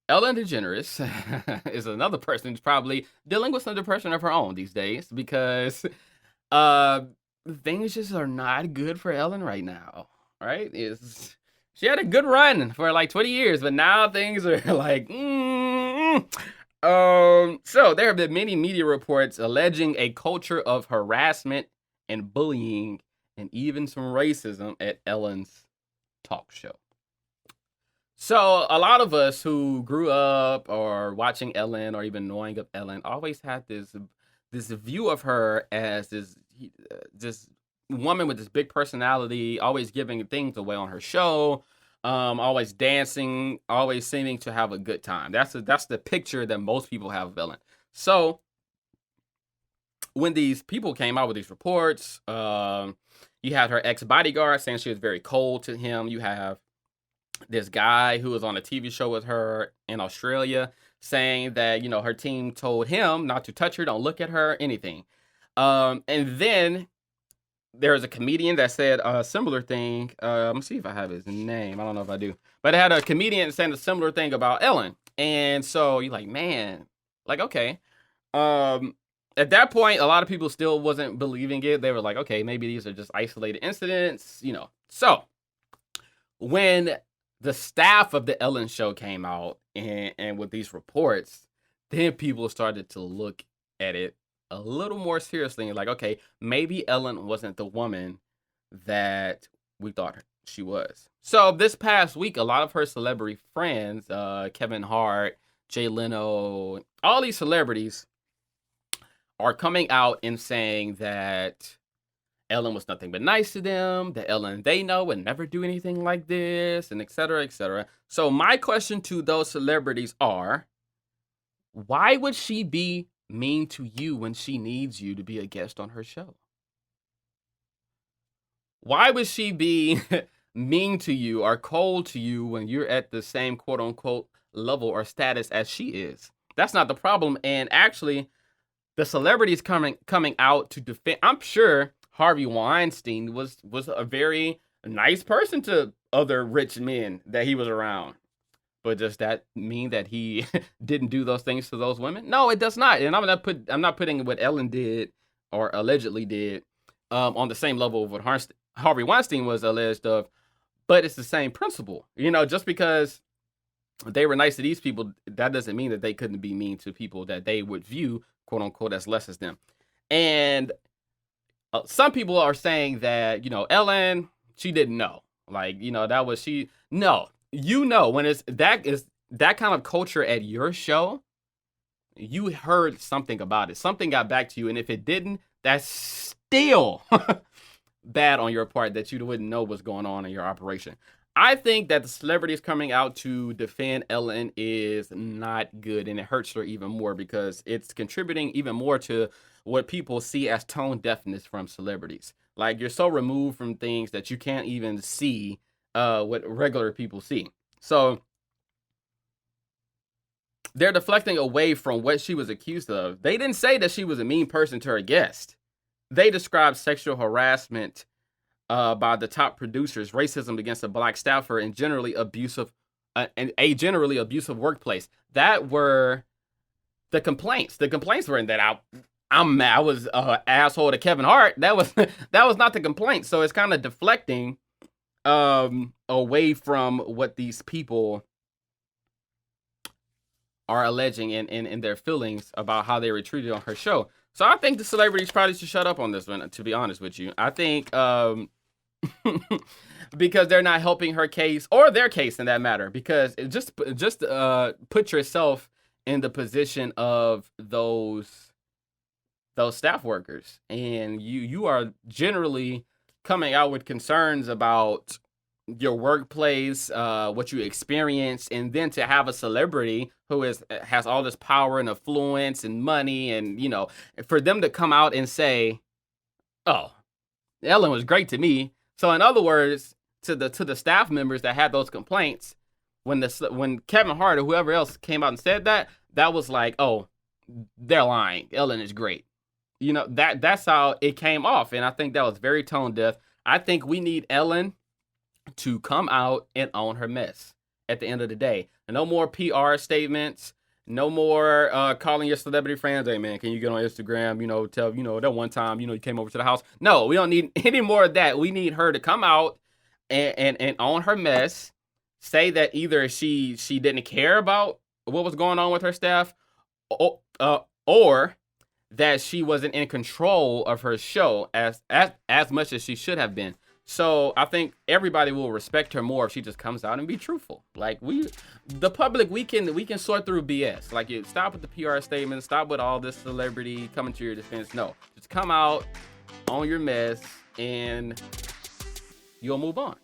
Ellen DeGeneres is another person who's probably dealing with some depression of her own these days because uh things just are not good for Ellen right now. Right? Is she had a good run for like 20 years, but now things are like so there have been many media reports alleging a culture of harassment and bullying and even some racism at Ellen's talk show. So a lot of us who grew up or watching Ellen or even knowing of Ellen always had this view of her as this woman with this big personality, always giving things away on her show, always dancing, always seeming to have a good time. That's the picture that most people have of Ellen. So when these people came out with these reports, you had her ex bodyguard saying she was very cold to him. You have this guy who was on a TV show with her in Australia saying that, her team told him not to touch her, don't look at her, anything. And then there was a comedian that said a similar thing. Let me see if I have his name. I don't know if I do. But it had a comedian saying a similar thing about Ellen. And so you're like, man, like, okay. At that point, a lot of people still wasn't believing it. They were like, okay, maybe these are just isolated incidents. So when the staff of the Ellen show came out and with these reports, then people started to look at it a little more seriously and like, okay, maybe Ellen wasn't the woman that we thought she was. So this past week, a lot of her celebrity friends, Kevin Hart, Jay Leno, all these celebrities are coming out and saying that Ellen was nothing but nice to them, that Ellen they know would never do anything like this, and et cetera, et cetera. So my question to those celebrities are, why would she be mean to you when she needs you to be a guest on her show? Why would she be mean to you or cold to you when you're at the same quote unquote level or status as she is? That's not the problem. And actually, the celebrities coming out to defend, I'm sure Harvey Weinstein was a very nice person to other rich men that he was around. But does that mean that he didn't do those things to those women? No, it does not. And I'm not putting what Ellen did or allegedly did on the same level of what Harvey Weinstein was alleged of. But it's the same principle. Just because they were nice to these people, that doesn't mean that they couldn't be mean to people that they would view, quote unquote, as less as them. And some people are saying that, Ellen, she didn't know. Like, that was she. No, when is that kind of culture at your show, you heard something about it. Something got back to you. And if it didn't, that's still bad on your part that you wouldn't know what's going on in your operation. I think that the celebrities coming out to defend Ellen is not good, and it hurts her even more because it's contributing even more to what people see as tone deafness from celebrities. Like, you're so removed from things that you can't even see what regular people see. So they're deflecting away from what she was accused of. They didn't say that she was a mean person to her guest. They described sexual harassment by the top producers, racism against a black staffer, and generally abusive, and a generally abusive workplace. That were the complaints. The complaints were in that I was asshole to Kevin Hart. That was not the complaint. So it's kind of deflecting away from what these people are alleging in their feelings about how they were treated on her show. So I think the celebrities probably should shut up on this one, to be honest with you. I think because they're not helping her case or their case in that matter. Because just put yourself in the position of those staff workers, and you are generally coming out with concerns about your workplace, what you experience, and then to have a celebrity who has all this power and influence and money, and for them to come out and say, "Oh, Ellen was great to me." So in other words, to the staff members that had those complaints, when Kevin Hart or whoever else came out and said that was like, "Oh, they're lying. Ellen is great." That's how it came off, and I think that was very tone deaf. I think we need Ellen to come out and own her mess at the end of the day. No more PR statements. No more calling your celebrity friends. Hey man, can you get on Instagram? Tell that one time you came over to the house. No, we don't need any more of that. We need her to come out and own her mess. Say that either she didn't care about what was going on with her staff, or that she wasn't in control of her show as much as she should have been. So I think everybody will respect her more if she just comes out and be truthful. Like the public, we can sort through BS. Like, you stop with the PR statements, stop with all this celebrity coming to your defense. No, just come out, own your mess, and you'll move on.